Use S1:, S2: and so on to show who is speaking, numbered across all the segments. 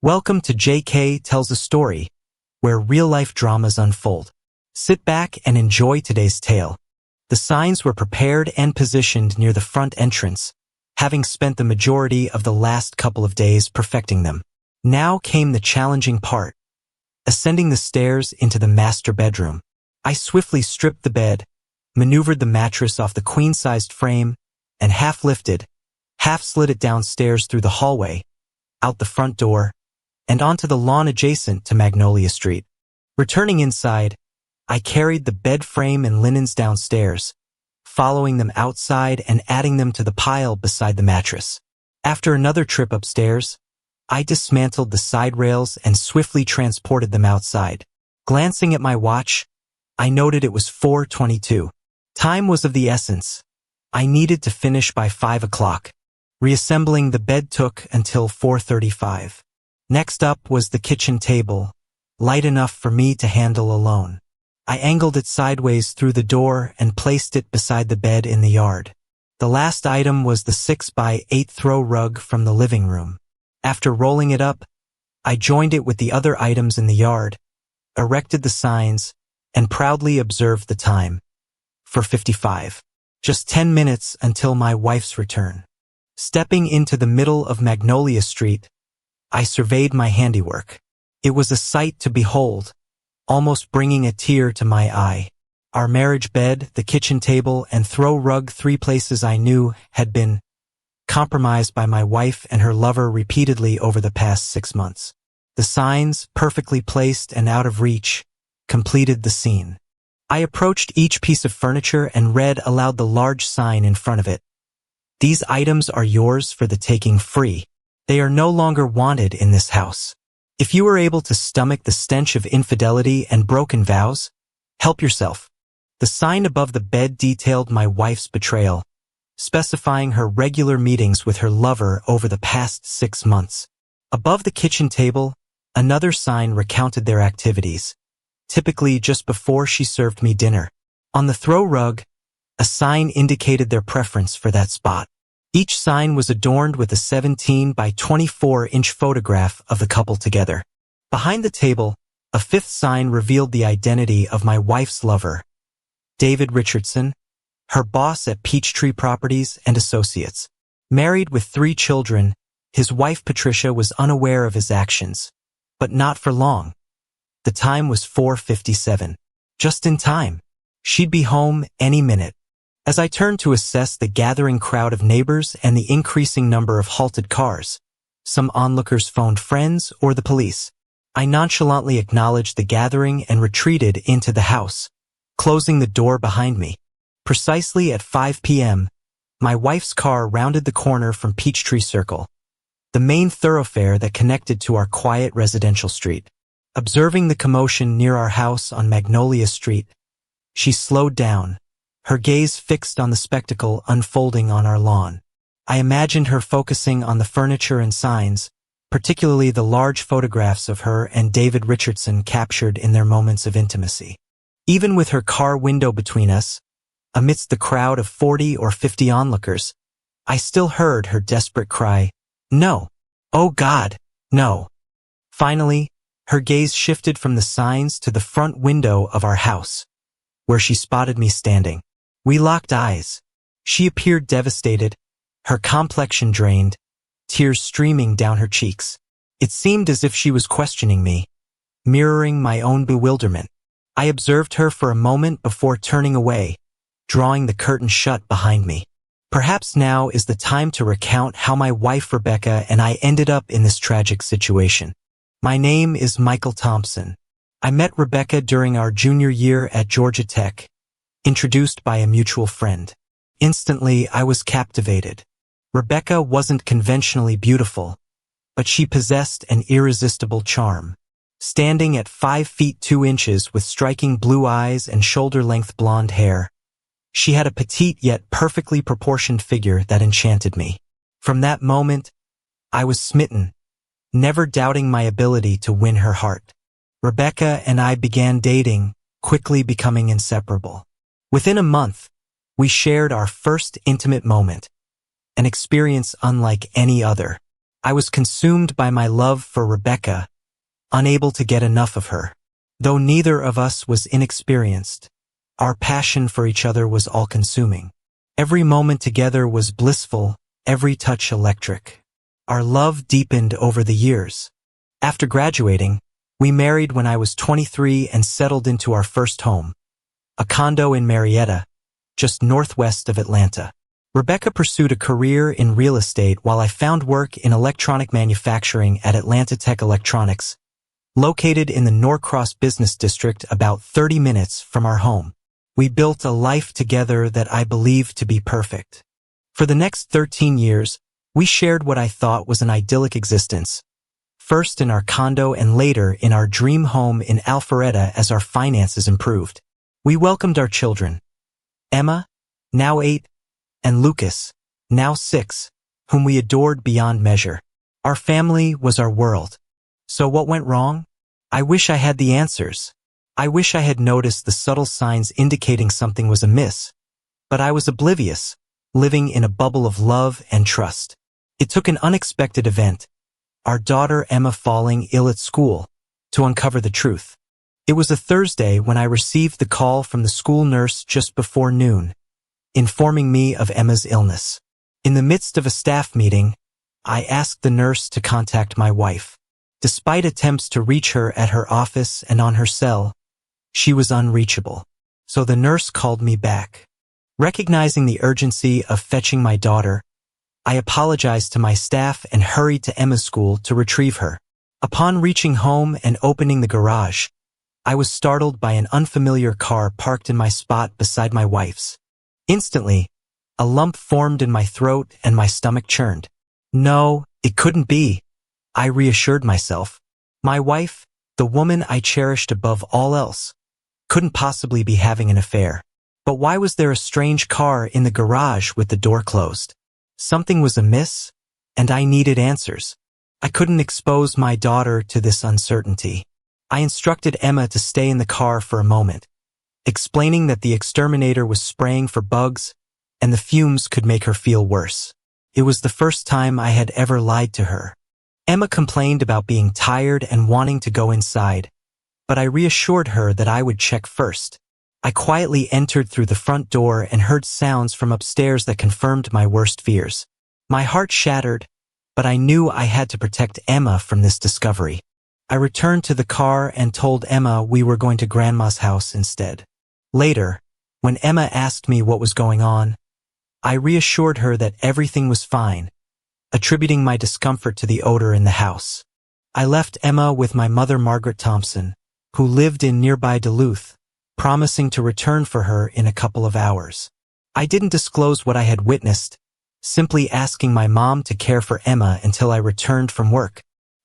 S1: Welcome to JK Tells a Story, where real-life dramas unfold. Sit back and enjoy today's tale. The signs were prepared and positioned near the front entrance, having spent the majority of the last couple of days perfecting them. Now came the challenging part, ascending the stairs into the master bedroom. I swiftly stripped the bed, maneuvered the mattress off the queen-sized frame, and half-lifted, half-slid it downstairs through the hallway, out the front door, and onto the lawn adjacent to Magnolia Street. Returning inside, I carried the bed frame and linens downstairs, following them outside and adding them to the pile beside the mattress. After another trip upstairs, I dismantled the side rails and swiftly transported them outside. Glancing at my watch, I noted it was 4:22. Time was of the essence. I needed to finish by 5 o'clock. Reassembling the bed took until 4:35. Next up was the kitchen table, light enough for me to handle alone. I angled it sideways through the door and placed it beside the bed in the yard. The last item was the 6x8 throw rug from the living room. After rolling it up, I joined it with the other items in the yard, erected the signs, and proudly observed the time. 4:55. Just 10 minutes until my wife's return. Stepping into the middle of Magnolia Street, I surveyed my handiwork. It was a sight to behold, almost bringing a tear to my eye. Our marriage bed, the kitchen table, and throw rug, 3 places I knew had been compromised by my wife and her lover repeatedly over the past 6 months. The signs, perfectly placed and out of reach, completed the scene. I approached each piece of furniture and read aloud the large sign in front of it. These items are yours for the taking, free. They are no longer wanted in this house. If you are able to stomach the stench of infidelity and broken vows, help yourself. The sign above the bed detailed my wife's betrayal, specifying her regular meetings with her lover over the past 6 months. Above the kitchen table, another sign recounted their activities, typically just before she served me dinner. On the throw rug, a sign indicated their preference for that spot. Each sign was adorned with a 17 by 24-inch photograph of the couple together. Behind the table, a 5th sign revealed the identity of my wife's lover, David Richardson, her boss at Peachtree Properties and Associates. Married with 3 children, his wife Patricia was unaware of his actions, but not for long. The time was 4:57. Just in time. She'd be home any minute. As I turned to assess the gathering crowd of neighbors and the increasing number of halted cars, some onlookers phoned friends or the police. I nonchalantly acknowledged the gathering and retreated into the house, closing the door behind me. Precisely at 5 p.m., my wife's car rounded the corner from Peachtree Circle, the main thoroughfare that connected to our quiet residential street. Observing the commotion near our house on Magnolia Street, she slowed down, her gaze fixed on the spectacle unfolding on our lawn. I imagined her focusing on the furniture and signs, particularly the large photographs of her and David Richardson captured in their moments of intimacy. Even with her car window between us, amidst the crowd of 40 or 50 onlookers, I still heard her desperate cry, "No! Oh God, no!" Finally, her gaze shifted from the signs to the front window of our house, where she spotted me standing. We locked eyes. She appeared devastated, her complexion drained, tears streaming down her cheeks. It seemed as if she was questioning me, mirroring my own bewilderment. I observed her for a moment before turning away, drawing the curtain shut behind me. Perhaps now is the time to recount how my wife Rebecca and I ended up in this tragic situation. My name is Michael Thompson. I met Rebecca during our junior year at Georgia Tech, introduced by a mutual friend. Instantly, I was captivated. Rebecca wasn't conventionally beautiful, but she possessed an irresistible charm. Standing at 5 feet 2 inches with striking blue eyes and shoulder-length blonde hair, she had a petite yet perfectly proportioned figure that enchanted me. From that moment, I was smitten, never doubting my ability to win her heart. Rebecca and I began dating, quickly becoming inseparable. Within a month, we shared our first intimate moment, an experience unlike any other. I was consumed by my love for Rebecca, unable to get enough of her. Though neither of us was inexperienced, our passion for each other was all-consuming. Every moment together was blissful, every touch electric. Our love deepened over the years. After graduating, we married when I was 23 and settled into our first home, a condo in Marietta, just northwest of Atlanta. Rebecca pursued a career in real estate while I found work in electronic manufacturing at Atlanta Tech Electronics, located in the Norcross Business District about 30 minutes from our home. We built a life together that I believed to be perfect. For the next 13 years, we shared what I thought was an idyllic existence, first in our condo and later in our dream home in Alpharetta as our finances improved. We welcomed our children, Emma, now 8, and Lucas, now 6, whom we adored beyond measure. Our family was our world. So what went wrong? I wish I had the answers. I wish I had noticed the subtle signs indicating something was amiss, but I was oblivious, living in a bubble of love and trust. It took an unexpected event, our daughter Emma falling ill at school, to uncover the truth. It was a Thursday when I received the call from the school nurse just before noon, informing me of Emma's illness. In the midst of a staff meeting, I asked the nurse to contact my wife. Despite attempts to reach her at her office and on her cell, she was unreachable. So the nurse called me back. Recognizing the urgency of fetching my daughter, I apologized to my staff and hurried to Emma's school to retrieve her. Upon reaching home and opening the garage, I was startled by an unfamiliar car parked in my spot beside my wife's. Instantly, a lump formed in my throat and my stomach churned. No, it couldn't be, I reassured myself. My wife, the woman I cherished above all else, couldn't possibly be having an affair. But why was there a strange car in the garage with the door closed? Something was amiss, and I needed answers. I couldn't expose my daughter to this uncertainty. I instructed Emma to stay in the car for a moment, explaining that the exterminator was spraying for bugs and the fumes could make her feel worse. It was the first time I had ever lied to her. Emma complained about being tired and wanting to go inside, but I reassured her that I would check first. I quietly entered through the front door and heard sounds from upstairs that confirmed my worst fears. My heart shattered, but I knew I had to protect Emma from this discovery. I returned to the car and told Emma we were going to Grandma's house instead. Later, when Emma asked me what was going on, I reassured her that everything was fine, attributing my discomfort to the odor in the house. I left Emma with my mother, Margaret Thompson, who lived in nearby Duluth, promising to return for her in a couple of hours. I didn't disclose what I had witnessed, simply asking my mom to care for Emma until I returned from work.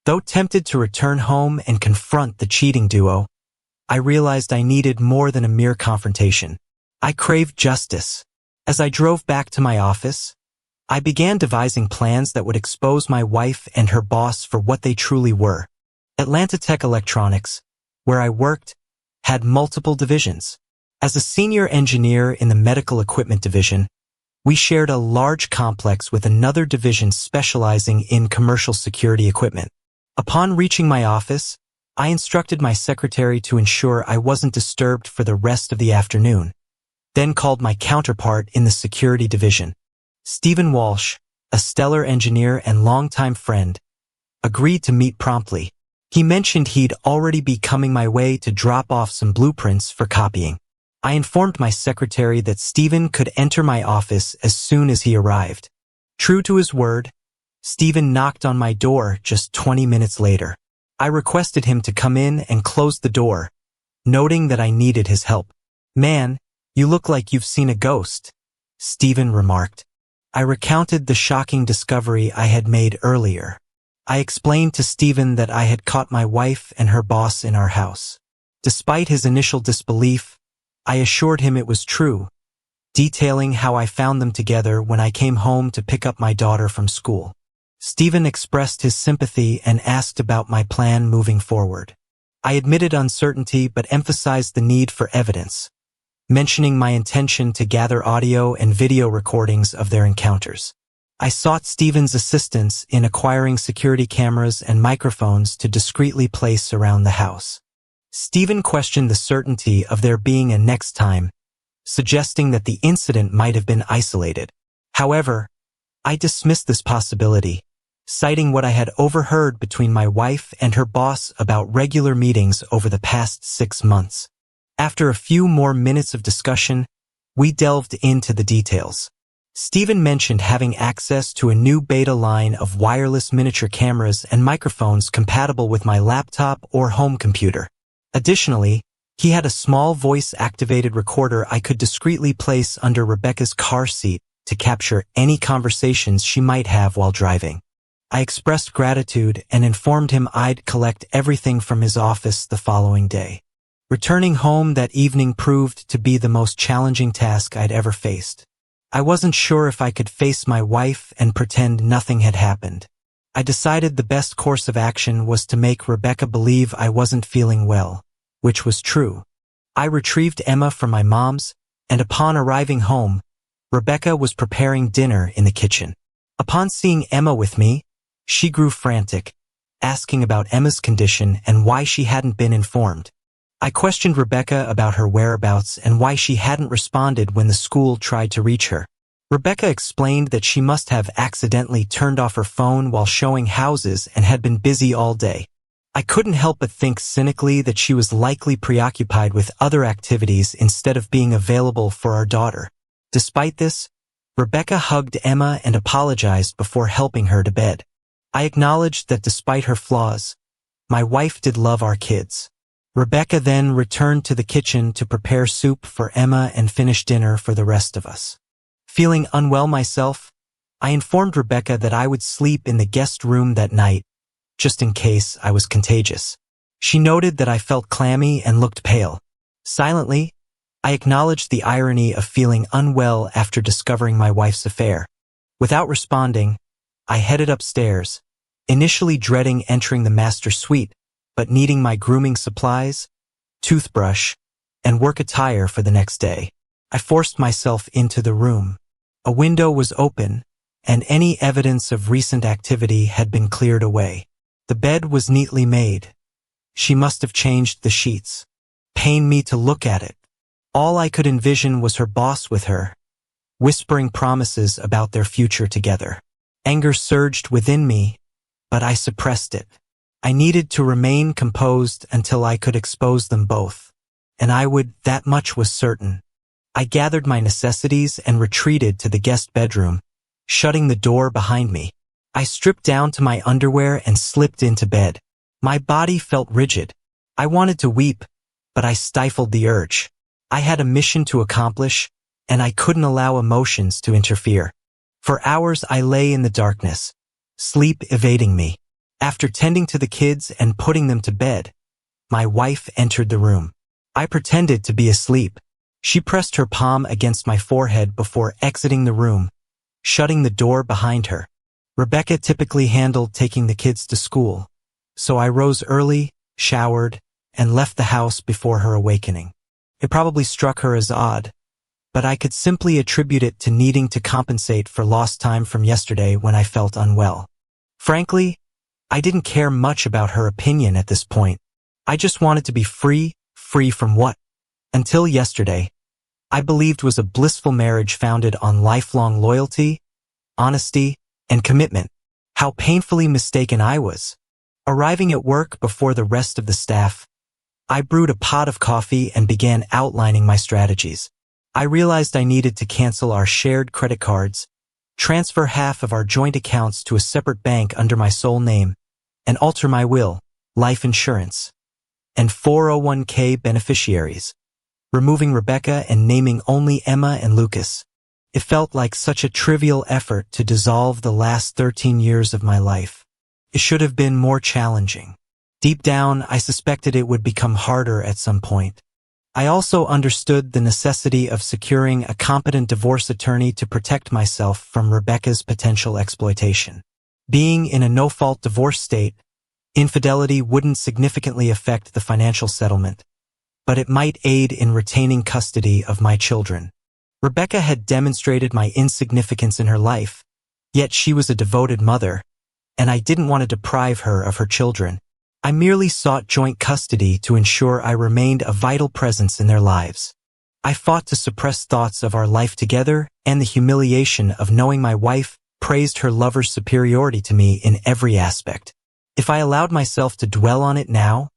S1: Though tempted to return home and confront the cheating duo, I realized I needed more than a mere confrontation. I craved justice. As I drove back to my office, I began devising plans that would expose my wife and her boss for what they truly were. Atlanta Tech Electronics, where I worked, had multiple divisions. As a senior engineer in the medical equipment division, we shared a large complex with another division specializing in commercial security equipment. Upon reaching my office, I instructed my secretary to ensure I wasn't disturbed for the rest of the afternoon, then called my counterpart in the security division. Stephen Walsh, a stellar engineer and longtime friend, agreed to meet promptly. He mentioned he'd already be coming my way to drop off some blueprints for copying. I informed my secretary that Stephen could enter my office as soon as he arrived. True to his word, Stephen knocked on my door just 20 minutes later. I requested him to come in and close the door, noting that I needed his help. "Man, you look like you've seen a ghost," Stephen remarked. I recounted the shocking discovery I had made earlier. I explained to Stephen that I had caught my wife and her boss in our house. Despite his initial disbelief, I assured him it was true, detailing how I found them together when I came home to pick up my daughter from school. Stephen expressed his sympathy and asked about my plan moving forward. I admitted uncertainty but emphasized the need for evidence, mentioning my intention to gather audio and video recordings of their encounters. I sought Stephen's assistance in acquiring security cameras and microphones to discreetly place around the house. Stephen questioned the certainty of there being a next time, suggesting that the incident might have been isolated. However, I dismissed this possibility, citing what I had overheard between my wife and her boss about regular meetings over the past 6 months. After a few more minutes of discussion, we delved into the details. Stephen mentioned having access to a new beta line of wireless miniature cameras and microphones compatible with my laptop or home computer. Additionally, he had a small voice-activated recorder I could discreetly place under Rebecca's car seat to capture any conversations she might have while driving. I expressed gratitude and informed him I'd collect everything from his office the following day. Returning home that evening proved to be the most challenging task I'd ever faced. I wasn't sure if I could face my wife and pretend nothing had happened. I decided the best course of action was to make Rebecca believe I wasn't feeling well, which was true. I retrieved Emma from my mom's, and upon arriving home, Rebecca was preparing dinner in the kitchen. Upon seeing Emma with me, she grew frantic, asking about Emma's condition and why she hadn't been informed. I questioned Rebecca about her whereabouts and why she hadn't responded when the school tried to reach her. Rebecca explained that she must have accidentally turned off her phone while showing houses and had been busy all day. I couldn't help but think cynically that she was likely preoccupied with other activities instead of being available for our daughter. Despite this, Rebecca hugged Emma and apologized before helping her to bed. I acknowledged that despite her flaws, my wife did love our kids. Rebecca then returned to the kitchen to prepare soup for Emma and finish dinner for the rest of us. Feeling unwell myself, I informed Rebecca that I would sleep in the guest room that night, just in case I was contagious. She noted that I felt clammy and looked pale. Silently, I acknowledged the irony of feeling unwell after discovering my wife's affair. Without responding, I headed upstairs, initially dreading entering the master suite, but needing my grooming supplies, toothbrush, and work attire for the next day. I forced myself into the room. A window was open, and any evidence of recent activity had been cleared away. The bed was neatly made. She must have changed the sheets. Pained me to look at it. All I could envision was her boss with her, whispering promises about their future together. Anger surged within me, but I suppressed it. I needed to remain composed until I could expose them both, and I would, that much was certain. I gathered my necessities and retreated to the guest bedroom, shutting the door behind me. I stripped down to my underwear and slipped into bed. My body felt rigid. I wanted to weep, but I stifled the urge. I had a mission to accomplish, and I couldn't allow emotions to interfere. For hours I lay in the darkness, sleep evading me. After tending to the kids and putting them to bed, my wife entered the room. I pretended to be asleep. She pressed her palm against my forehead before exiting the room, shutting the door behind her. Rebecca typically handled taking the kids to school, so I rose early, showered, and left the house before her awakening. It probably struck her as odd, but I could simply attribute it to needing to compensate for lost time from yesterday when I felt unwell. Frankly, I didn't care much about her opinion at this point. I just wanted to be free from what, until yesterday, I believed was a blissful marriage founded on lifelong loyalty, honesty, and commitment. How painfully mistaken I was. Arriving at work before the rest of the staff, I brewed a pot of coffee and began outlining my strategies. I realized I needed to cancel our shared credit cards, transfer half of our joint accounts to a separate bank under my sole name, and alter my will, life insurance, and 401k beneficiaries, removing Rebecca and naming only Emma and Lucas. It felt like such a trivial effort to dissolve the last 13 years of my life. It should have been more challenging. Deep down, I suspected it would become harder at some point. I also understood the necessity of securing a competent divorce attorney to protect myself from Rebecca's potential exploitation. Being in a no-fault divorce state, infidelity wouldn't significantly affect the financial settlement, but it might aid in retaining custody of my children. Rebecca had demonstrated my insignificance in her life, Yet she was a devoted mother, and I didn't want to deprive her of her children. I merely sought joint custody to ensure I remained a vital presence in their lives. I fought to suppress thoughts of our life together and the humiliation of knowing my wife praised her lover's superiority to me in every aspect. If I allowed myself to dwell on it now,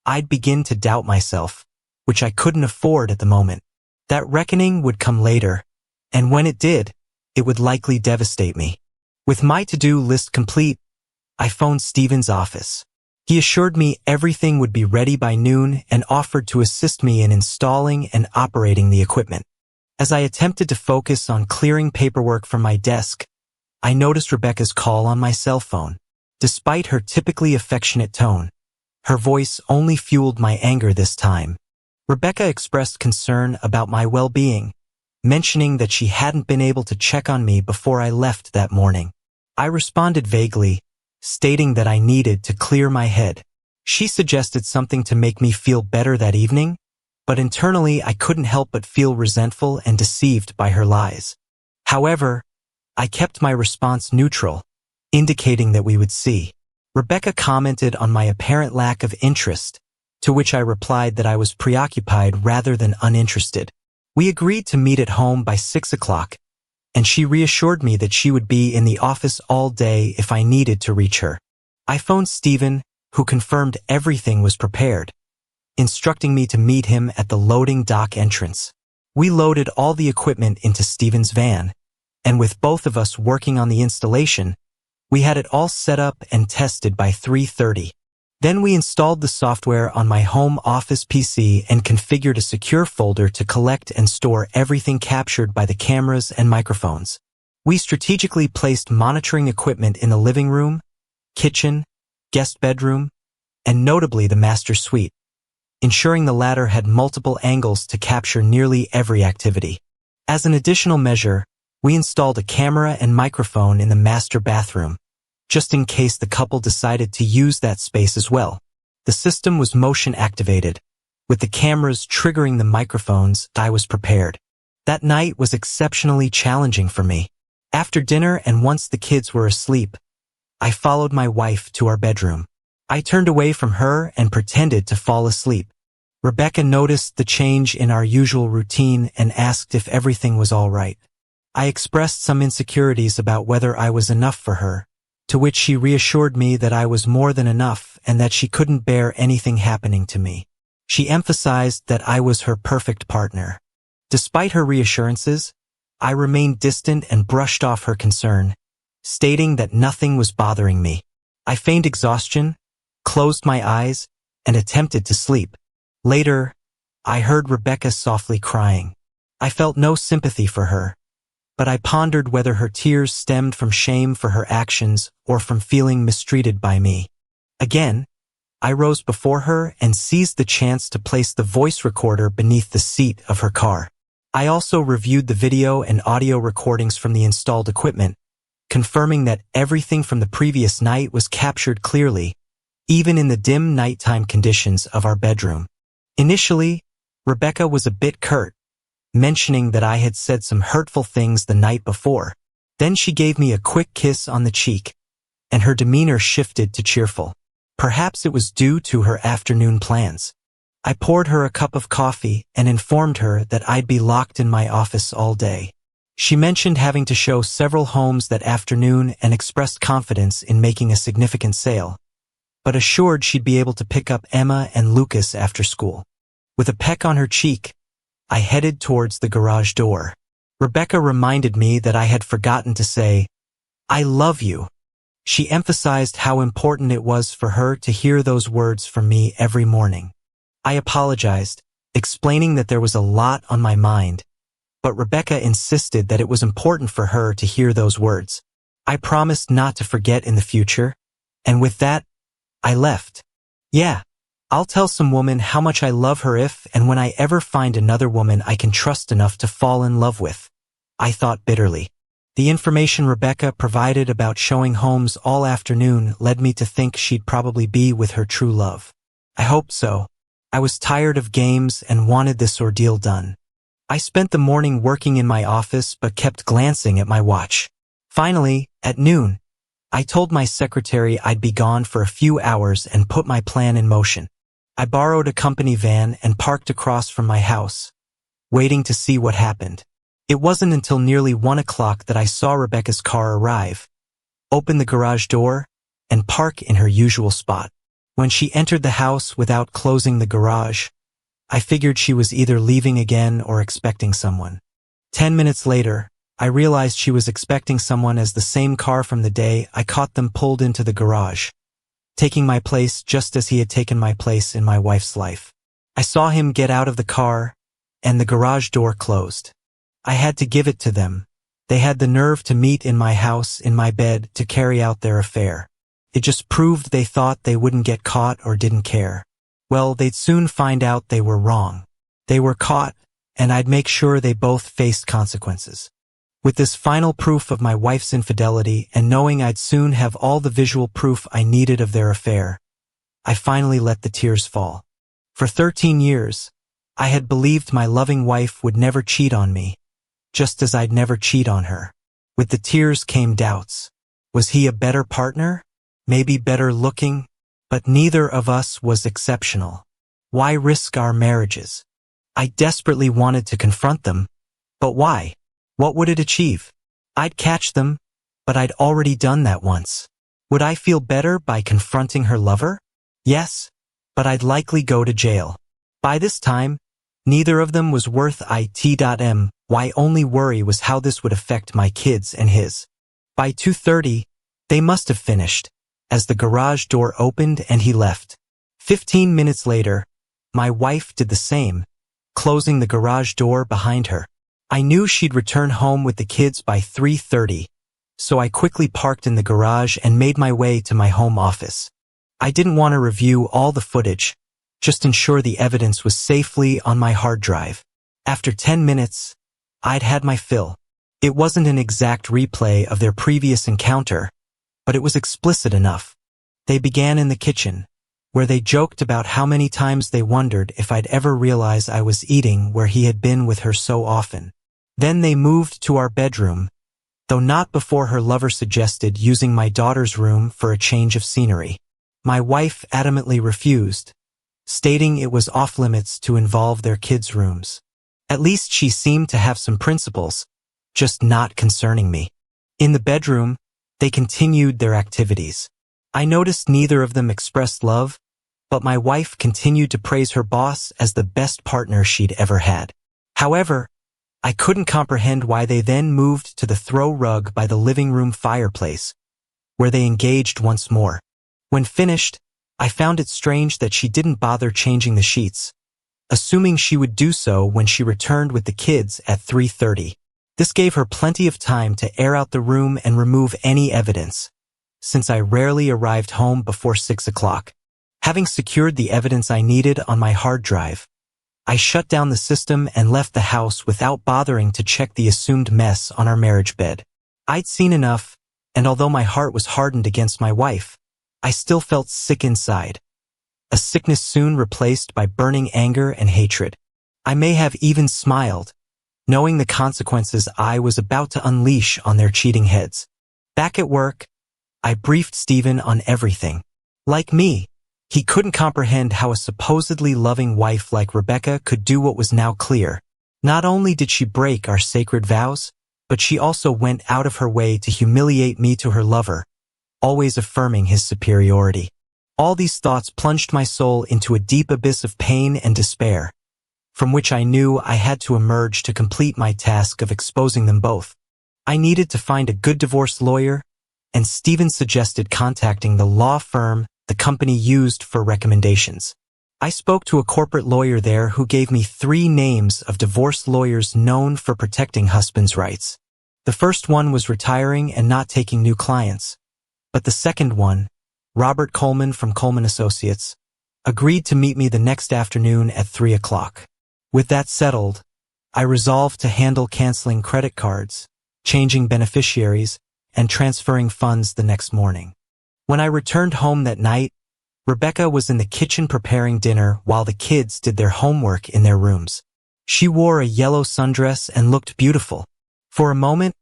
S1: I'd begin to doubt myself, which I couldn't afford at the moment. That reckoning would come later, and when it did, it would likely devastate me. With my to-do list complete, I phoned Steven's office. He assured me everything would be ready by noon and offered to assist me in installing and operating the equipment. As I attempted to focus on clearing paperwork from my desk, I noticed Rebecca's call on my cell phone. Despite her typically affectionate tone, her voice only fueled my anger this time. Rebecca expressed concern about my well-being, mentioning that she hadn't been able to check on me before I left that morning. I responded vaguely, stating that I needed to clear my head. She suggested something to make me feel better that evening, but internally I couldn't help but feel resentful and deceived by her lies. However, I kept my response neutral, indicating that we would see. Rebecca commented on my apparent lack of interest, to which I replied that I was preoccupied rather than uninterested. We agreed to meet at home by 6 o'clock, and she reassured me that she would be in the office all day if I needed to reach her. I phoned Steven, who confirmed everything was prepared, instructing me to meet him at the loading dock entrance. We loaded all the equipment into Steven's van, and with both of us working on the installation, we had it all set up and tested by 3:30. Then we installed the software on my home office PC and configured a secure folder to collect and store everything captured by the cameras and microphones. We strategically placed monitoring equipment in the living room, kitchen, guest bedroom, and notably the master suite, ensuring the latter had multiple angles to capture nearly every activity. As an additional measure, we installed a camera and microphone in the master bathroom, just in case the couple decided to use that space as well. The system was motion activated, with the cameras triggering the microphones. I was prepared. That night was exceptionally challenging for me. After dinner and once the kids were asleep, I followed my wife to our bedroom. I turned away from her and pretended to fall asleep. Rebecca noticed the change in our usual routine and asked if everything was all right. I expressed some insecurities about whether I was enough for her, to which she reassured me that I was more than enough and that she couldn't bear anything happening to me. She emphasized that I was her perfect partner. Despite her reassurances, I remained distant and brushed off her concern, stating that nothing was bothering me. I feigned exhaustion, closed my eyes, and attempted to sleep. Later, I heard Rebecca softly crying. I felt no sympathy for her, but I pondered whether her tears stemmed from shame for her actions or from feeling mistreated by me. Again, I rose before her and seized the chance to place the voice recorder beneath the seat of her car. I also reviewed the video and audio recordings from the installed equipment, confirming that everything from the previous night was captured clearly, even in the dim nighttime conditions of our bedroom. Initially, Rebecca was a bit curt, mentioning that I had said some hurtful things the night before. Then she gave me a quick kiss on the cheek, and her demeanor shifted to cheerful. Perhaps it was due to her afternoon plans. I poured her a cup of coffee and informed her that I'd be locked in my office all day. She mentioned having to show several homes that afternoon and expressed confidence in making a significant sale, but assured she'd be able to pick up Emma and Lucas after school. With a peck on her cheek, I headed towards the garage door. Rebecca reminded me that I had forgotten to say, "I love you." She emphasized how important it was for her to hear those words from me every morning. I apologized, explaining that there was a lot on my mind, but Rebecca insisted that it was important for her to hear those words. I promised not to forget in the future, and with that, I left. Yeah, I'll tell some woman how much I love her if and when I ever find another woman I can trust enough to fall in love with, I thought bitterly. The information Rebecca provided about showing homes all afternoon led me to think she'd probably be with her true love. I hoped so. I was tired of games and wanted this ordeal done. I spent the morning working in my office but kept glancing at my watch. Finally, at noon, I told my secretary I'd be gone for a few hours and put my plan in motion. I borrowed a company van and parked across from my house, waiting to see what happened. It wasn't until nearly 1 o'clock that I saw Rebecca's car arrive, open the garage door, and park in her usual spot. When she entered the house without closing the garage, I figured she was either leaving again or expecting someone. 10 minutes later, I realized she was expecting someone as the same car from the day I caught them pulled into the garage, taking my place just as he had taken my place in my wife's life. I saw him get out of the car, and the garage door closed. I had to give it to them. They had the nerve to meet in my house, in my bed, to carry out their affair. It just proved they thought they wouldn't get caught or didn't care. Well, they'd soon find out they were wrong. They were caught, and I'd make sure they both faced consequences. With this final proof of my wife's infidelity and knowing I'd soon have all the visual proof I needed of their affair, I finally let the tears fall. For 13 years, I had believed my loving wife would never cheat on me, just as I'd never cheat on her. With the tears came doubts. Was he a better partner? Maybe better looking? But neither of us was exceptional. Why risk our marriages? I desperately wanted to confront them, but why? What would it achieve? I'd catch them, but I'd already done that once. Would I feel better by confronting her lover? Yes, but I'd likely go to jail. By this time, neither of them was worth it. My only worry was how this would affect my kids and his. By 2:30, they must have finished, as the garage door opened and he left. 15 minutes later, my wife did the same, closing the garage door behind her. I knew she'd return home with the kids by 3:30, so I quickly parked in the garage and made my way to my home office. I didn't want to review all the footage, just ensure the evidence was safely on my hard drive. After 10 minutes, I'd had my fill. It wasn't an exact replay of their previous encounter, but it was explicit enough. They began in the kitchen, where they joked about how many times they wondered if I'd ever realize I was eating where he had been with her so often. Then they moved to our bedroom, though not before her lover suggested using my daughter's room for a change of scenery. My wife adamantly refused, stating it was off-limits to involve their kids' rooms. At least she seemed to have some principles, just not concerning me. In the bedroom, they continued their activities. I noticed neither of them expressed love, but my wife continued to praise her boss as the best partner she'd ever had. However, I couldn't comprehend why they then moved to the throw rug by the living room fireplace, where they engaged once more. When finished, I found it strange that she didn't bother changing the sheets, assuming she would do so when she returned with the kids at 3:30. This gave her plenty of time to air out the room and remove any evidence, since I rarely arrived home before 6 o'clock. Having secured the evidence I needed on my hard drive, I shut down the system and left the house without bothering to check the assumed mess on our marriage bed. I'd seen enough, and although my heart was hardened against my wife, I still felt sick inside. A sickness soon replaced by burning anger and hatred. I may have even smiled, knowing the consequences I was about to unleash on their cheating heads. Back at work, I briefed Stephen on everything. Like me, he couldn't comprehend how a supposedly loving wife like Rebecca could do what was now clear. Not only did she break our sacred vows, but she also went out of her way to humiliate me to her lover, always affirming his superiority. All these thoughts plunged my soul into a deep abyss of pain and despair, from which I knew I had to emerge to complete my task of exposing them both. I needed to find a good divorce lawyer, and Stephen suggested contacting the law firm the company used for recommendations. I spoke to a corporate lawyer there who gave me 3 names of divorce lawyers known for protecting husbands' rights. The first one was retiring and not taking new clients, but the second one, Robert Coleman from Coleman Associates, agreed to meet me the next afternoon at 3 o'clock. With that settled, I resolved to handle canceling credit cards, changing beneficiaries, and transferring funds the next morning. When I returned home that night, Rebecca was in the kitchen preparing dinner while the kids did their homework in their rooms. She wore a yellow sundress and looked beautiful. For a moment,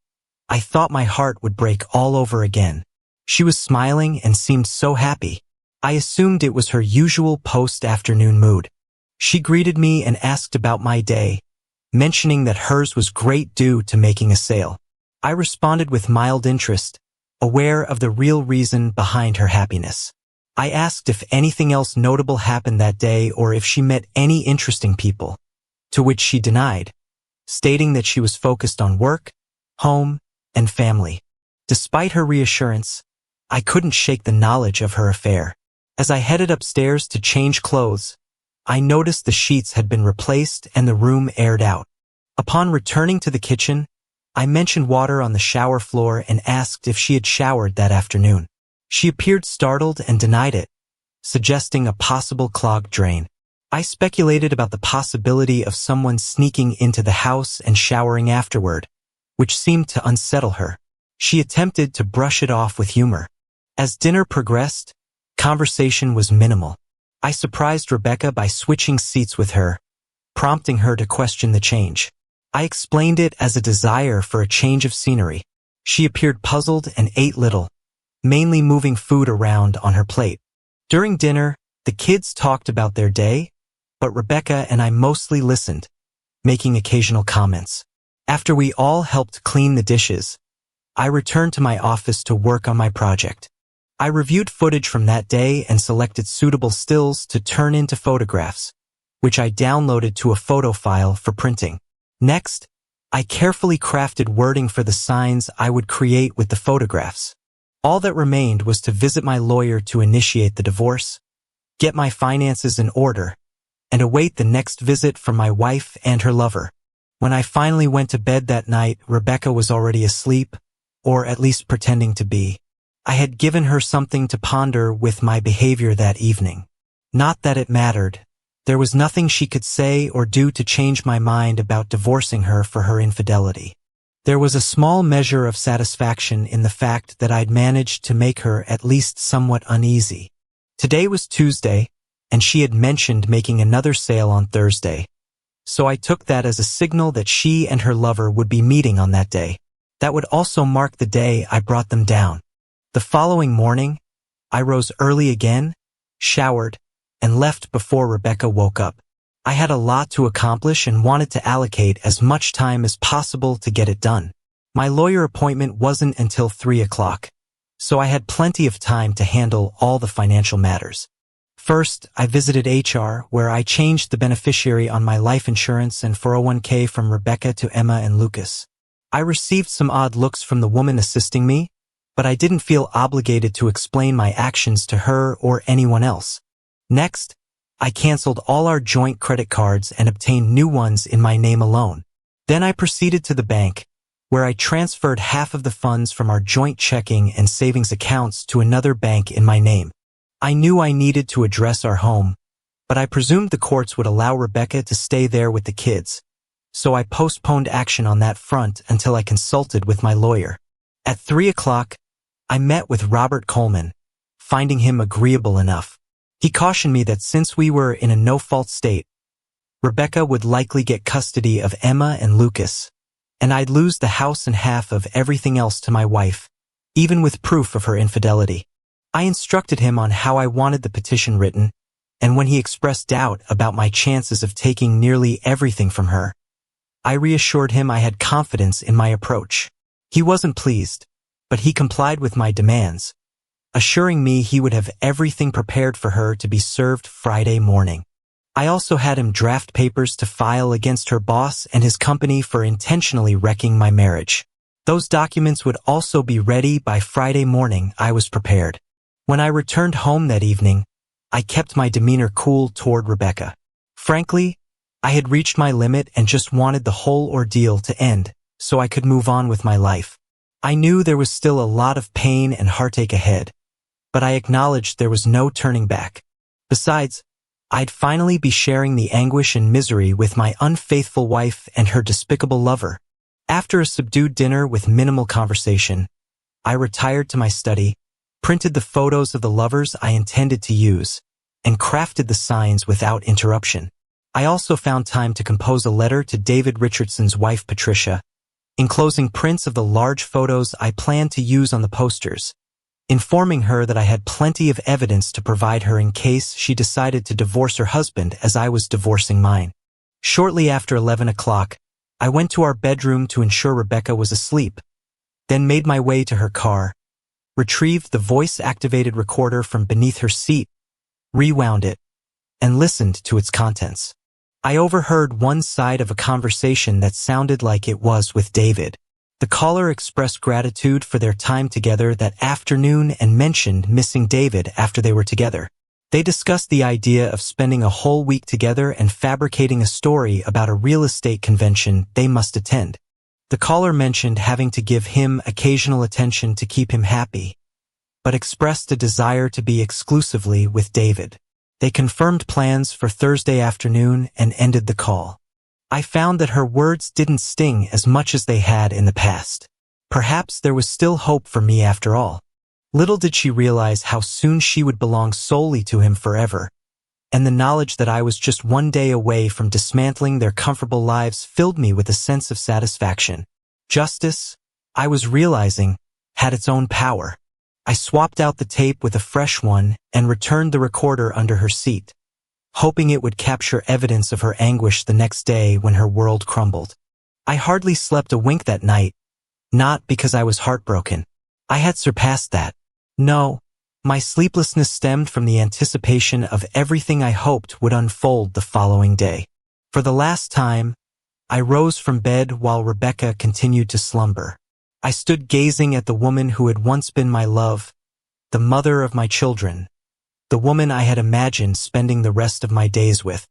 S1: I thought my heart would break all over again. She was smiling and seemed so happy. I assumed it was her usual post-afternoon mood. She greeted me and asked about my day, mentioning that hers was great due to making a sale. I responded with mild interest, aware of the real reason behind her happiness. I asked if anything else notable happened that day or if she met any interesting people, to which she denied, stating that she was focused on work, home, and family. Despite her reassurance, I couldn't shake the knowledge of her affair. As I headed upstairs to change clothes, I noticed the sheets had been replaced and the room aired out. Upon returning to the kitchen, I mentioned water on the shower floor and asked if she had showered that afternoon. She appeared startled and denied it, suggesting a possible clogged drain. I speculated about the possibility of someone sneaking into the house and showering afterward, which seemed to unsettle her. She attempted to brush it off with humor. As dinner progressed, conversation was minimal. I surprised Rebecca by switching seats with her, prompting her to question the change. I explained it as a desire for a change of scenery. She appeared puzzled and ate little, mainly moving food around on her plate. During dinner, the kids talked about their day, but Rebecca and I mostly listened, making occasional comments. After we all helped clean the dishes, I returned to my office to work on my project. I reviewed footage from that day and selected suitable stills to turn into photographs, which I downloaded to a photo file for printing. Next, I carefully crafted wording for the signs I would create with the photographs. All that remained was to visit my lawyer to initiate the divorce, get my finances in order, and await the next visit from my wife and her lover. When I finally went to bed that night, Rebecca was already asleep, or at least pretending to be. I had given her something to ponder with my behavior that evening. Not that it mattered. There was nothing she could say or do to change my mind about divorcing her for her infidelity. There was a small measure of satisfaction in the fact that I'd managed to make her at least somewhat uneasy. Today was Tuesday, and she had mentioned making another sale on Thursday, so I took that as a signal that she and her lover would be meeting on that day. That would also mark the day I brought them down. The following morning, I rose early again, showered, and left before Rebecca woke up. I had a lot to accomplish and wanted to allocate as much time as possible to get it done. My lawyer appointment wasn't until 3 o'clock, so I had plenty of time to handle all the financial matters. First, I visited HR, where I changed the beneficiary on my life insurance and 401k from Rebecca to Emma and Lucas. I received some odd looks from the woman assisting me, but I didn't feel obligated to explain my actions to her or anyone else. Next, I canceled all our joint credit cards and obtained new ones in my name alone. Then I proceeded to the bank, where I transferred half of the funds from our joint checking and savings accounts to another bank in my name. I knew I needed to address our home, but I presumed the courts would allow Rebecca to stay there with the kids, so I postponed action on that front until I consulted with my lawyer. At 3 o'clock, I met with Robert Coleman, finding him agreeable enough. He cautioned me that since we were in a no-fault state, Rebecca would likely get custody of Emma and Lucas, and I'd lose the house and half of everything else to my wife, even with proof of her infidelity. I instructed him on how I wanted the petition written, and when he expressed doubt about my chances of taking nearly everything from her, I reassured him I had confidence in my approach. He wasn't pleased, but he complied with my demands, assuring me he would have everything prepared for her to be served Friday morning. I also had him draft papers to file against her boss and his company for intentionally wrecking my marriage. Those documents would also be ready by Friday morning. I was prepared. When I returned home that evening, I kept my demeanor cool toward Rebecca. Frankly, I had reached my limit and just wanted the whole ordeal to end so I could move on with my life. I knew there was still a lot of pain and heartache ahead, but I acknowledged there was no turning back. Besides, I'd finally be sharing the anguish and misery with my unfaithful wife and her despicable lover. After a subdued dinner with minimal conversation, I retired to my study, printed the photos of the lovers I intended to use, and crafted the signs without interruption. I also found time to compose a letter to David Richardson's wife Patricia, enclosing prints of the large photos I planned to use on the posters, informing her that I had plenty of evidence to provide her in case she decided to divorce her husband as I was divorcing mine. Shortly after 11 o'clock, I went to our bedroom to ensure Rebecca was asleep, then made my way to her car, retrieved the voice-activated recorder from beneath her seat, rewound it, and listened to its contents. I overheard one side of a conversation that sounded like it was with David. The caller expressed gratitude for their time together that afternoon and mentioned missing David after they were together. They discussed the idea of spending a whole week together and fabricating a story about a real estate convention they must attend. The caller mentioned having to give him occasional attention to keep him happy, but expressed a desire to be exclusively with David. They confirmed plans for Thursday afternoon and ended the call. I found that her words didn't sting as much as they had in the past. Perhaps there was still hope for me after all. Little did she realize how soon she would belong solely to him forever, and the knowledge that I was just one day away from dismantling their comfortable lives filled me with a sense of satisfaction. Justice, I was realizing, had its own power. I swapped out the tape with a fresh one and returned the recorder under her seat, hoping it would capture evidence of her anguish the next day when her world crumbled. I hardly slept a wink that night, not because I was heartbroken. I had surpassed that. No, my sleeplessness stemmed from the anticipation of everything I hoped would unfold the following day. For the last time, I rose from bed while Rebecca continued to slumber. I stood gazing at the woman who had once been my love, the mother of my children, the woman I had imagined spending the rest of my days with.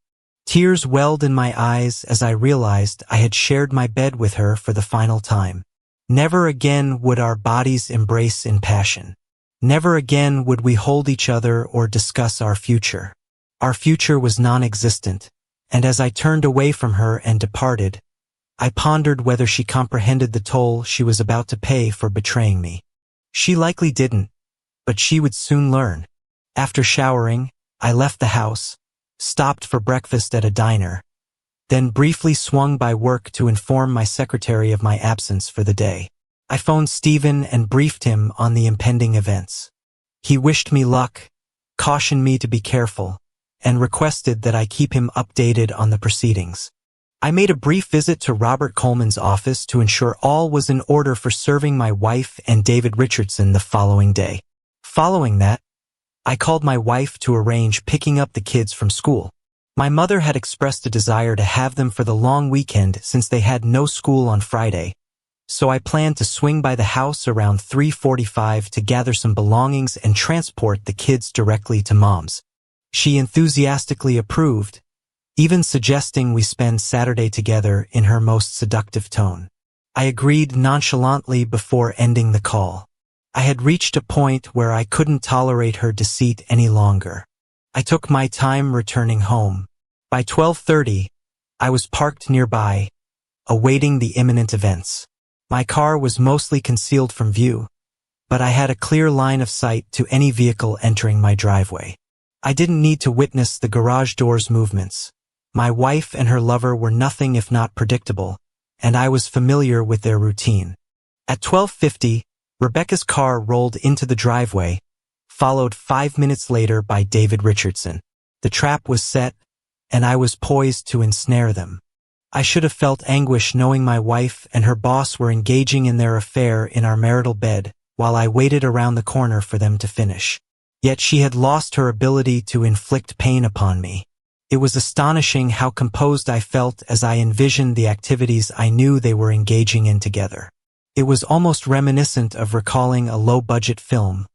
S1: Tears welled in my eyes as I realized I had shared my bed with her for the final time. Never again would our bodies embrace in passion. Never again would we hold each other or discuss our future. Our future was non-existent, and as I turned away from her and departed, I pondered whether she comprehended the toll she was about to pay for betraying me. She likely didn't, but she would soon learn. After showering, I left the house, stopped for breakfast at a diner, then briefly swung by work to inform my secretary of my absence for the day. I phoned Stephen and briefed him on the impending events. He wished me luck, cautioned me to be careful, and requested that I keep him updated on the proceedings. I made a brief visit to Robert Coleman's office to ensure all was in order for serving my wife and David Richardson the following day. Following that, I called my wife to arrange picking up the kids from school. My mother had expressed a desire to have them for the long weekend since they had no school on Friday, so I planned to swing by the house around 3:45 to gather some belongings and transport the kids directly to Mom's. She enthusiastically approved, even suggesting we spend Saturday together in her most seductive tone. I agreed nonchalantly before ending the call. I had reached a point where I couldn't tolerate her deceit any longer. I took my time returning home. By 12:30, I was parked nearby, awaiting the imminent events. My car was mostly concealed from view, but I had a clear line of sight to any vehicle entering my driveway. I didn't need to witness the garage door's movements. My wife and her lover were nothing if not predictable, and I was familiar with their routine. At 12:50, Rebecca's car rolled into the driveway, followed 5 minutes later by David Richardson. The trap was set, and I was poised to ensnare them. I should have felt anguish knowing my wife and her boss were engaging in their affair in our marital bed while I waited around the corner for them to finish. Yet she had lost her ability to inflict pain upon me. It was astonishing how composed I felt as I envisioned the activities I knew they were engaging in together. It was almost reminiscent of recalling a low-budget film,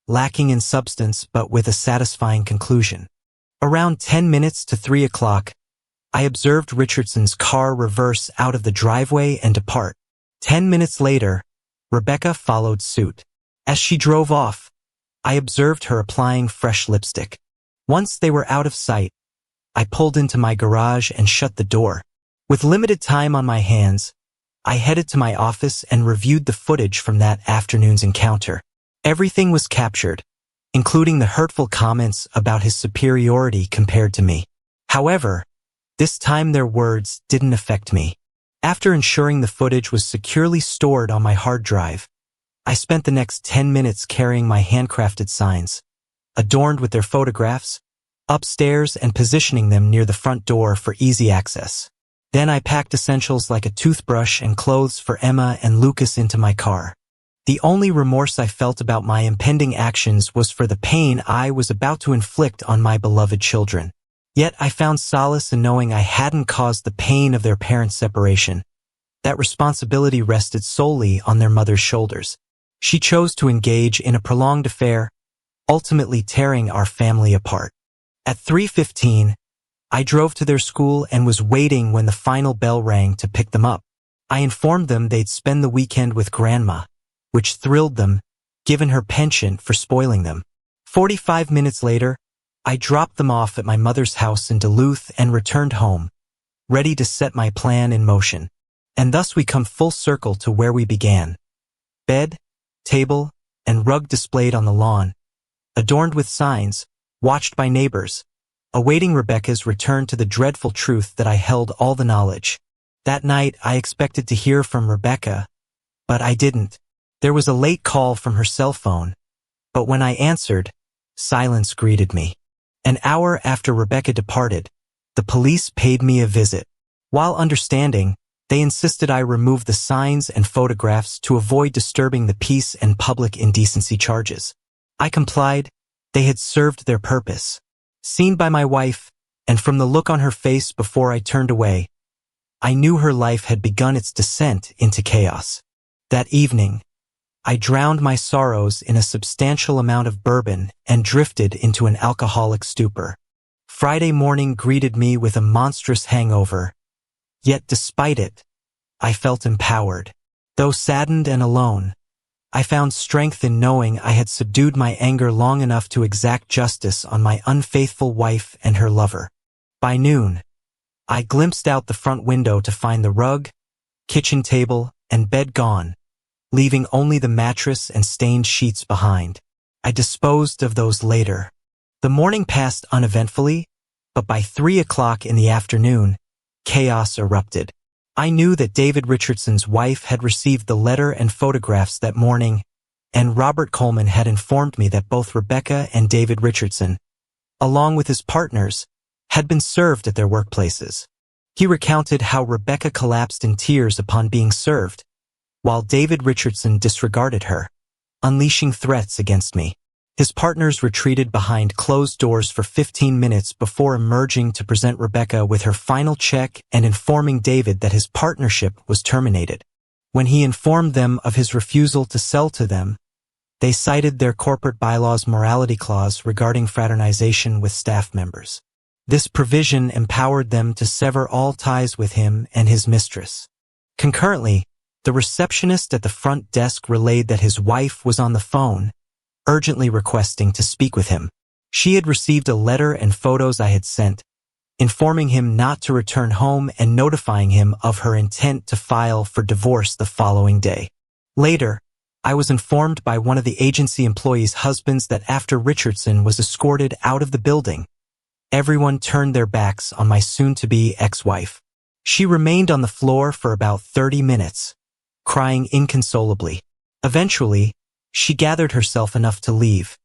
S1: lacking in substance but with a satisfying conclusion. Around 10 minutes to 3 o'clock, I observed Richardson's car reverse out of the driveway and depart. 10 minutes later, Rebecca followed suit. As she drove off, I observed her applying fresh lipstick. Once they were out of sight, I pulled into my garage and shut the door. With limited time on my hands, I headed to my office and reviewed the footage from that afternoon's encounter. Everything was captured, including the hurtful comments about his superiority compared to me. However, this time their words didn't affect me. After ensuring the footage was securely stored on my hard drive, I spent the next 10 minutes carrying my handcrafted signs, adorned with their photographs, upstairs and positioning them near the front door for easy access. Then I packed essentials like a toothbrush and clothes for Emma and Lucas into my car. The only remorse I felt about my impending actions was for the pain I was about to inflict on my beloved children. Yet I found solace in knowing I hadn't caused the pain of their parents' separation. That responsibility rested solely on their mother's shoulders. She chose to engage in a prolonged affair, ultimately tearing our family apart. At 3:15, I drove to their school and was waiting when the final bell rang to pick them up. I informed them they'd spend the weekend with Grandma, which thrilled them, given her penchant for spoiling them. 45 minutes later, I dropped them off at my mother's house in Duluth and returned home, ready to set my plan in motion. And thus we come full circle to where we began. Bed, table, and rug displayed on the lawn, adorned with signs, watched by neighbors, awaiting Rebecca's return to the dreadful truth that I held all the knowledge. That night I expected to hear from Rebecca, but I didn't. There was a late call from her cell phone, but when I answered, silence greeted me. An hour after Rebecca departed, the police paid me a visit. While understanding, they insisted I remove the signs and photographs to avoid disturbing the peace and public indecency charges. I complied. They had served their purpose. Seen by my wife, and from the look on her face before I turned away, I knew her life had begun its descent into chaos. That evening, I drowned my sorrows in a substantial amount of bourbon and drifted into an alcoholic stupor. Friday morning greeted me with a monstrous hangover, yet despite it, I felt empowered. Though saddened and alone, I found strength in knowing I had subdued my anger long enough to exact justice on my unfaithful wife and her lover. By noon, I glimpsed out the front window to find the rug, kitchen table, and bed gone, leaving only the mattress and stained sheets behind. I disposed of those later. The morning passed uneventfully, but by 3 o'clock in the afternoon, chaos erupted. I knew that David Richardson's wife had received the letter and photographs that morning, and Robert Coleman had informed me that both Rebecca and David Richardson, along with his partners, had been served at their workplaces. He recounted how Rebecca collapsed in tears upon being served, while David Richardson disregarded her, unleashing threats against me. His partners retreated behind closed doors for 15 minutes before emerging to present Rebecca with her final check and informing David that his partnership was terminated. When he informed them of his refusal to sell to them, they cited their corporate bylaws morality clause regarding fraternization with staff members. This provision empowered them to sever all ties with him and his mistress. Concurrently, the receptionist at the front desk relayed that his wife was on the phone, urgently requesting to speak with him. She had received a letter and photos I had sent, informing him not to return home and notifying him of her intent to file for divorce the following day. Later, I was informed by one of the agency employees' husbands that after Richardson was escorted out of the building, everyone turned their backs on my soon-to-be ex-wife. She remained on the floor for about 30 minutes, crying inconsolably. Eventually, she gathered herself enough to leave,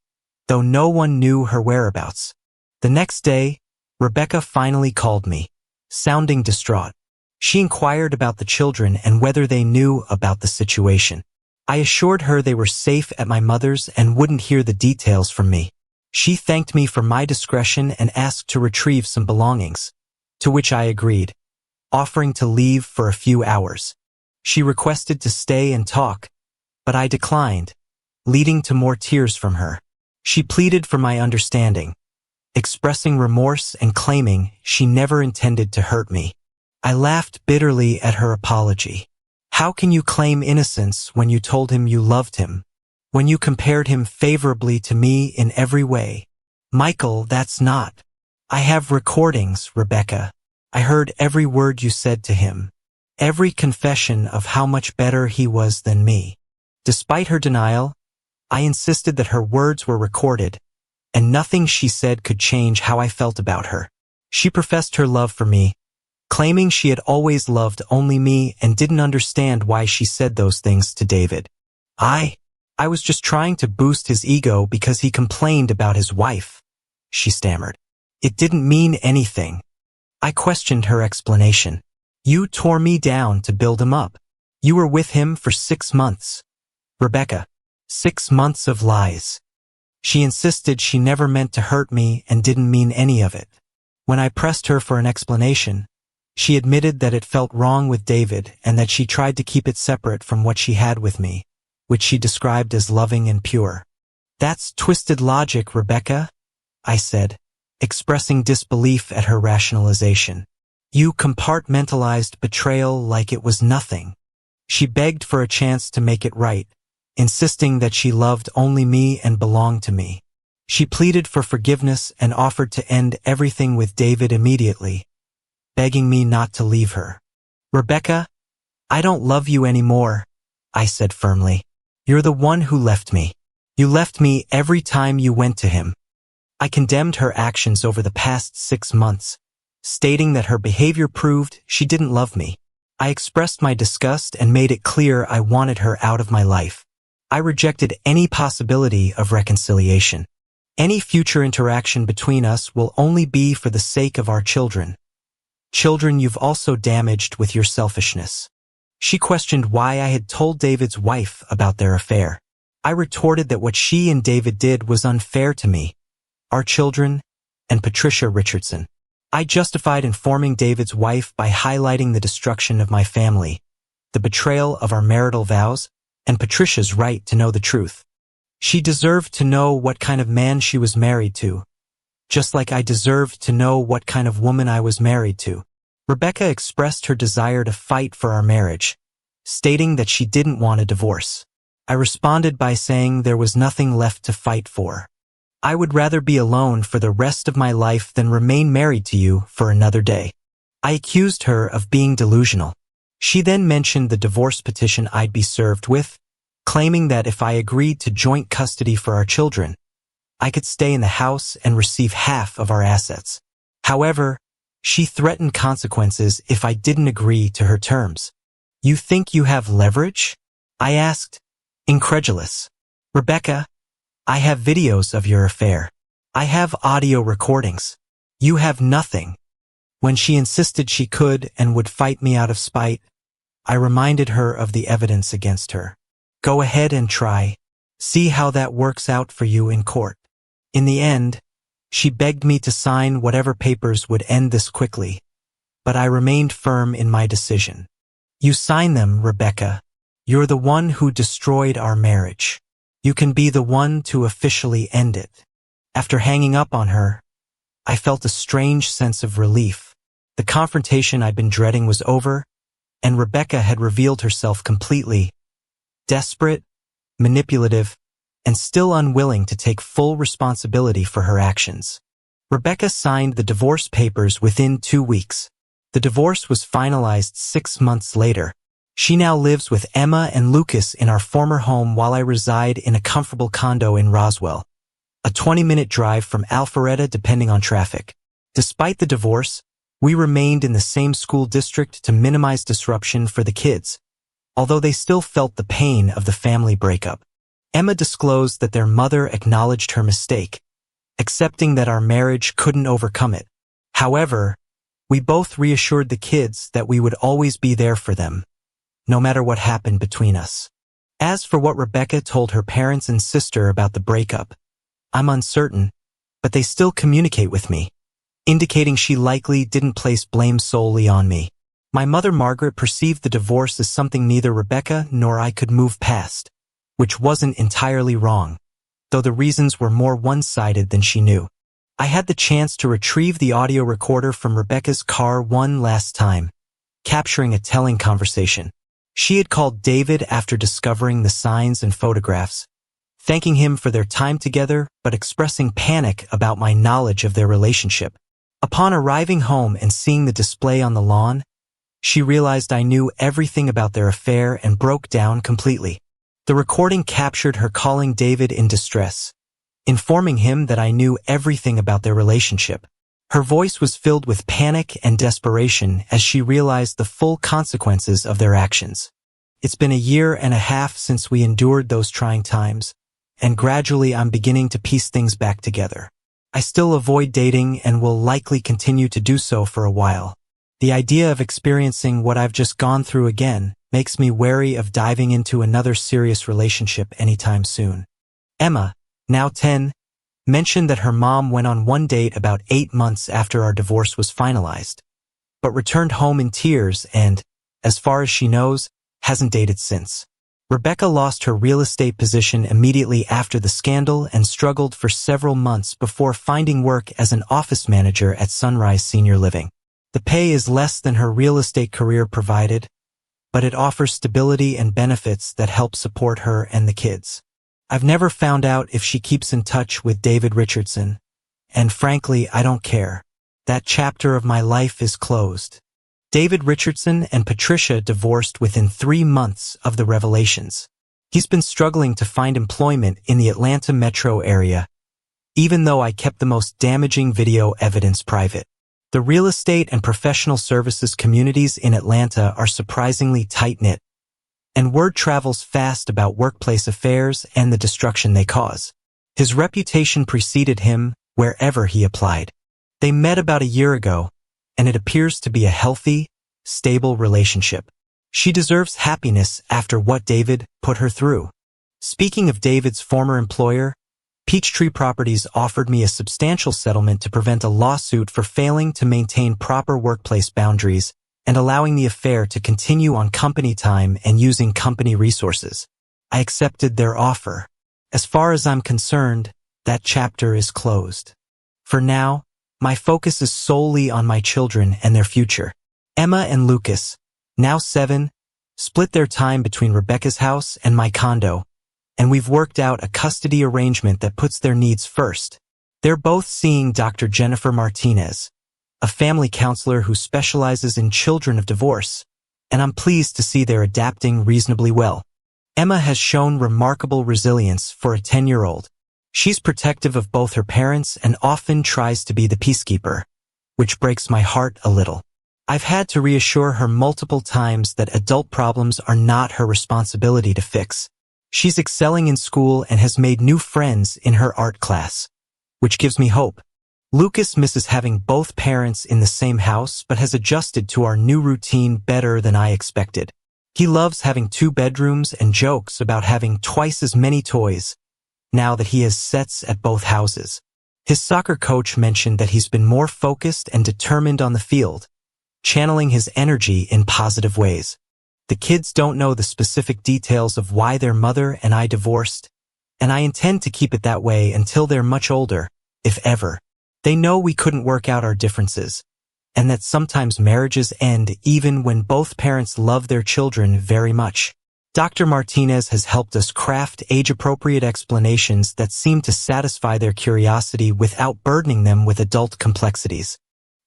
S1: though no one knew her whereabouts. The next day, Rebecca finally called me, sounding distraught. She inquired about the children and whether they knew about the situation. I assured her they were safe at my mother's and wouldn't hear the details from me. She thanked me for my discretion and asked to retrieve some belongings, to which I agreed, offering to leave for a few hours. She requested to stay and talk, but I declined, leading to more tears from her. She pleaded for my understanding, expressing remorse and claiming she never intended to hurt me. I laughed bitterly at her apology. How can you claim innocence when you told him you loved him? When you compared him favorably to me in every way? Michael, that's not. I have recordings, Rebecca. I heard every word you said to him, every confession of how much better he was than me. Despite her denial, I insisted that her words were recorded, and nothing she said could change how I felt about her. She professed her love for me, claiming she had always loved only me and didn't understand why she said those things to David. I was just trying to boost his ego because he complained about his wife, she stammered. It didn't mean anything. I questioned her explanation. You tore me down to build him up. You were with him for 6 months. Rebecca, 6 months of lies. She insisted she never meant to hurt me and didn't mean any of it. When I pressed her for an explanation, she admitted that it felt wrong with David and that she tried to keep it separate from what she had with me, which she described as loving and pure. That's twisted logic, Rebecca, I said, expressing disbelief at her rationalization. You compartmentalized betrayal like it was nothing. She begged for a chance to make it right, insisting that she loved only me and belonged to me. She pleaded for forgiveness and offered to end everything with David immediately, begging me not to leave her. Rebecca, I don't love you anymore, I said firmly. You're the one who left me. You left me every time you went to him. I condemned her actions over the past 6 months, stating that her behavior proved she didn't love me. I expressed my disgust and made it clear I wanted her out of my life. I rejected any possibility of reconciliation. Any future interaction between us will only be for the sake of our children. Children you've also damaged with your selfishness. She questioned why I had told David's wife about their affair. I retorted that what she and David did was unfair to me, our children, and Patricia Richardson. I justified informing David's wife by highlighting the destruction of my family, the betrayal of our marital vows, and Patricia's right to know the truth. She deserved to know what kind of man she was married to, just like I deserved to know what kind of woman I was married to. Rebecca expressed her desire to fight for our marriage, stating that she didn't want a divorce. I responded by saying there was nothing left to fight for. I would rather be alone for the rest of my life than remain married to you for another day. I accused her of being delusional. She then mentioned the divorce petition I'd be served with, claiming that if I agreed to joint custody for our children, I could stay in the house and receive half of our assets. However, she threatened consequences if I didn't agree to her terms. You think you have leverage? I asked, incredulous. Rebecca, I have videos of your affair. I have audio recordings. You have nothing. When she insisted she could and would fight me out of spite, I reminded her of the evidence against her. Go ahead and try. See how that works out for you in court. In the end, she begged me to sign whatever papers would end this quickly, but I remained firm in my decision. You sign them, Rebecca. You're the one who destroyed our marriage. You can be the one to officially end it. After hanging up on her, I felt a strange sense of relief. The confrontation I'd been dreading was over, and Rebecca had revealed herself completely, desperate, manipulative, and still unwilling to take full responsibility for her actions. Rebecca signed the divorce papers within 2 weeks. The divorce was finalized 6 months later. She now lives with Emma and Lucas in our former home while I reside in a comfortable condo in Roswell, a 20-minute drive from Alpharetta depending on traffic. Despite the divorce, we remained in the same school district to minimize disruption for the kids, although they still felt the pain of the family breakup. Emma disclosed that their mother acknowledged her mistake, accepting that our marriage couldn't overcome it. However, we both reassured the kids that we would always be there for them, no matter what happened between us. As for what Rebecca told her parents and sister about the breakup, I'm uncertain, but they still communicate with me, indicating she likely didn't place blame solely on me. My mother Margaret perceived the divorce as something neither Rebecca nor I could move past, which wasn't entirely wrong, though the reasons were more one-sided than she knew. I had the chance to retrieve the audio recorder from Rebecca's car one last time, capturing a telling conversation. She had called David after discovering the signs and photographs, thanking him for their time together but expressing panic about my knowledge of their relationship. Upon arriving home and seeing the display on the lawn, she realized I knew everything about their affair and broke down completely. The recording captured her calling David in distress, informing him that I knew everything about their relationship. Her voice was filled with panic and desperation as she realized the full consequences of their actions. It's been a year and a half since we endured those trying times, and gradually I'm beginning to piece things back together. I still avoid dating and will likely continue to do so for a while. The idea of experiencing what I've just gone through again makes me wary of diving into another serious relationship anytime soon. Emma, now 10, mentioned that her mom went on one date about 8 months after our divorce was finalized, but returned home in tears and, as far as she knows, hasn't dated since. Rebecca lost her real estate position immediately after the scandal and struggled for several months before finding work as an office manager at Sunrise Senior Living. The pay is less than her real estate career provided, but it offers stability and benefits that help support her and the kids. I've never found out if she keeps in touch with David Richardson, and frankly, I don't care. That chapter of my life is closed. David Richardson and Patricia divorced within 3 months of the revelations. He's been struggling to find employment in the Atlanta metro area, even though I kept the most damaging video evidence private. The real estate and professional services communities in Atlanta are surprisingly tight-knit, and word travels fast about workplace affairs and the destruction they cause. His reputation preceded him wherever he applied. They met about a year ago, and it appears to be a healthy, stable relationship. She deserves happiness after what David put her through. Speaking of David's former employer, Peachtree Properties offered me a substantial settlement to prevent a lawsuit for failing to maintain proper workplace boundaries and allowing the affair to continue on company time and using company resources. I accepted their offer. As far as I'm concerned, that chapter is closed. For now, my focus is solely on my children and their future. Emma and Lucas, now 7, split their time between Rebecca's house and my condo, and we've worked out a custody arrangement that puts their needs first. They're both seeing Dr. Jennifer Martinez, a family counselor who specializes in children of divorce, and I'm pleased to see they're adapting reasonably well. Emma has shown remarkable resilience for a 10-year-old. She's protective of both her parents and often tries to be the peacekeeper, which breaks my heart a little. I've had to reassure her multiple times that adult problems are not her responsibility to fix. She's excelling in school and has made new friends in her art class, which gives me hope. Lucas misses having both parents in the same house but has adjusted to our new routine better than I expected. He loves having 2 bedrooms and jokes about having twice as many toys now that he has sets at both houses. His soccer coach mentioned that he's been more focused and determined on the field, channeling his energy in positive ways. The kids don't know the specific details of why their mother and I divorced, and I intend to keep it that way until they're much older, if ever. They know we couldn't work out our differences, and that sometimes marriages end even when both parents love their children very much. Dr. Martinez has helped us craft age-appropriate explanations that seem to satisfy their curiosity without burdening them with adult complexities.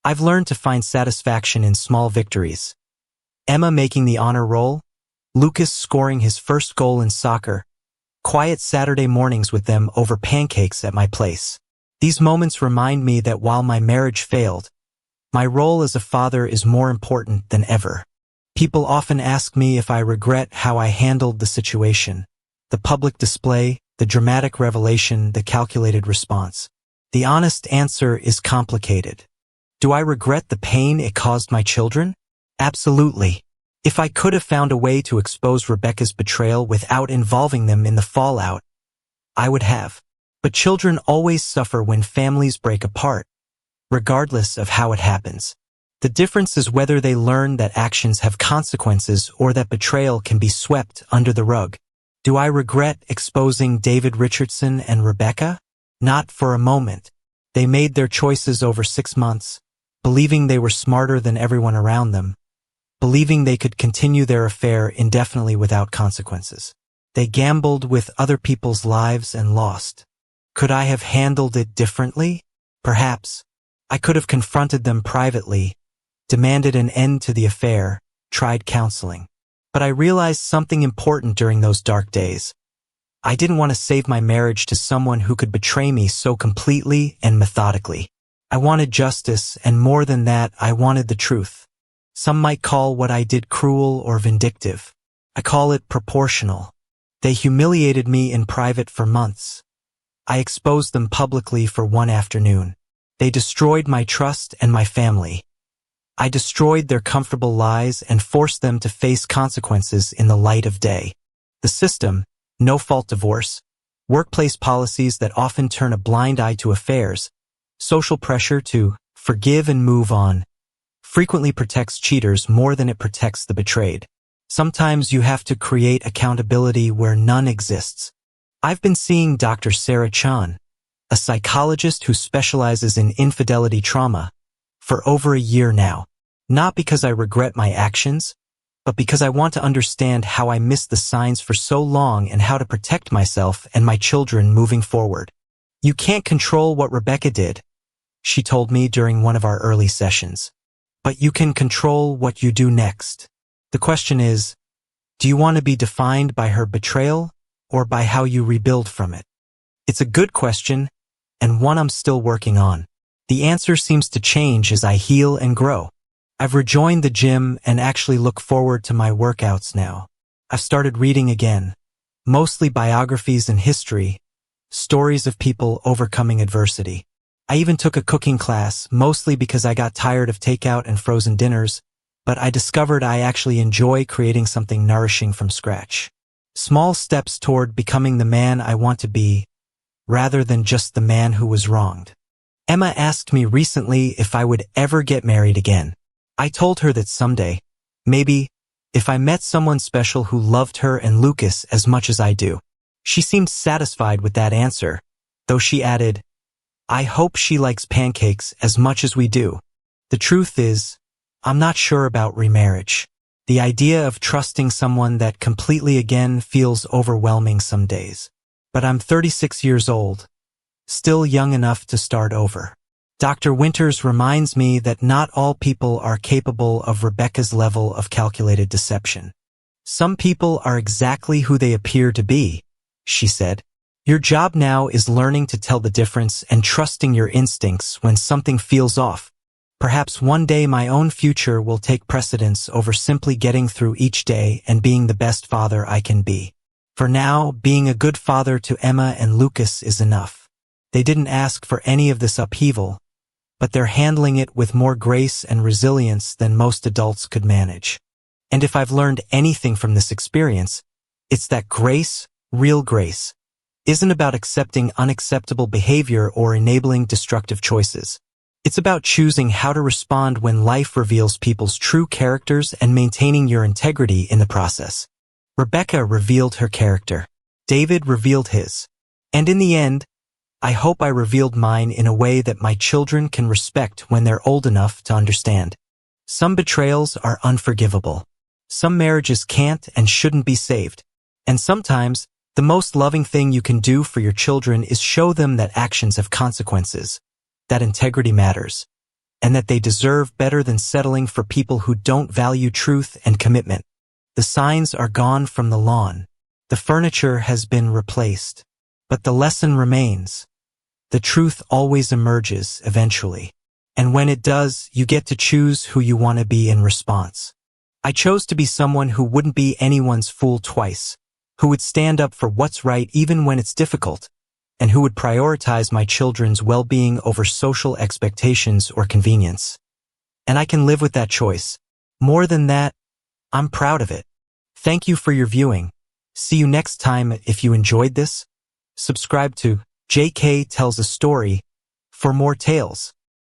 S1: I've learned to find satisfaction in small victories. Emma making the honor roll, Lucas scoring his first goal in soccer, quiet Saturday mornings with them over pancakes at my place. These moments remind me that while my marriage failed, my role as a father is more important than ever. People often ask me if I regret how I handled the situation, the public display, the dramatic revelation, the calculated response. The honest answer is complicated. Do I regret the pain it caused my children? Absolutely. If I could have found a way to expose Rebecca's betrayal without involving them in the fallout, I would have. But children always suffer when families break apart, regardless of how it happens. The difference is whether they learn that actions have consequences or that betrayal can be swept under the rug. Do I regret exposing David Richardson and Rebecca? Not for a moment. They made their choices over 6 months, believing they were smarter than everyone around them, believing they could continue their affair indefinitely without consequences. They gambled with other people's lives and lost. Could I have handled it differently? Perhaps. I could have confronted them privately, demanded an end to the affair, tried counseling. But I realized something important during those dark days. I didn't want to save my marriage to someone who could betray me so completely and methodically. I wanted justice, and more than that, I wanted the truth. Some might call what I did cruel or vindictive. I call it proportional. They humiliated me in private for months. I exposed them publicly for one afternoon. They destroyed my trust and my family. I destroyed their comfortable lives and forced them to face consequences in the light of day. The system, no-fault divorce, workplace policies that often turn a blind eye to affairs, social pressure to forgive and move on, frequently protects cheaters more than it protects the betrayed. Sometimes you have to create accountability where none exists. I've been seeing Dr. Sarah Chan, a psychologist who specializes in infidelity trauma, for over a year now. Not because I regret my actions, but because I want to understand how I missed the signs for so long and how to protect myself and my children moving forward. You can't control what Rebecca did, she told me during one of our early sessions. But you can control what you do next. The question is, do you want to be defined by her betrayal or by how you rebuild from it? It's a good question, and one I'm still working on. The answer seems to change as I heal and grow. I've rejoined the gym and actually look forward to my workouts now. I've started reading again, mostly biographies and history, stories of people overcoming adversity. I even took a cooking class, mostly because I got tired of takeout and frozen dinners, but I discovered I actually enjoy creating something nourishing from scratch. Small steps toward becoming the man I want to be, rather than just the man who was wronged. Emma asked me recently if I would ever get married again. I told her that someday, maybe, if I met someone special who loved her and Lucas as much as I do. She seemed satisfied with that answer, though she added, I hope she likes pancakes as much as we do. The truth is, I'm not sure about remarriage. The idea of trusting someone that completely again feels overwhelming some days. But I'm 36 years old, still young enough to start over. Dr. Winters reminds me that not all people are capable of Rebecca's level of calculated deception. Some people are exactly who they appear to be, she said. Your job now is learning to tell the difference and trusting your instincts when something feels off. Perhaps one day my own future will take precedence over simply getting through each day and being the best father I can be. For now, being a good father to Emma and Lucas is enough. They didn't ask for any of this upheaval, but they're handling it with more grace and resilience than most adults could manage. And if I've learned anything from this experience, it's that grace, real grace, isn't about accepting unacceptable behavior or enabling destructive choices. It's about choosing how to respond when life reveals people's true characters and maintaining your integrity in the process. Rebecca revealed her character. David revealed his. And in the end, I hope I revealed mine in a way that my children can respect when they're old enough to understand. Some betrayals are unforgivable. Some marriages can't and shouldn't be saved. And sometimes, the most loving thing you can do for your children is show them that actions have consequences, that integrity matters, and that they deserve better than settling for people who don't value truth and commitment. The signs are gone from the lawn. The furniture has been replaced. But the lesson remains. The truth always emerges eventually. And when it does, you get to choose who you want to be in response. I chose to be someone who wouldn't be anyone's fool twice, who would stand up for what's right even when it's difficult, and who would prioritize my children's well-being over social expectations or convenience. And I can live with that choice. More than that, I'm proud of it. Thank you for your viewing. See you next time. If you enjoyed this, subscribe to JK Tells a Story for more tales.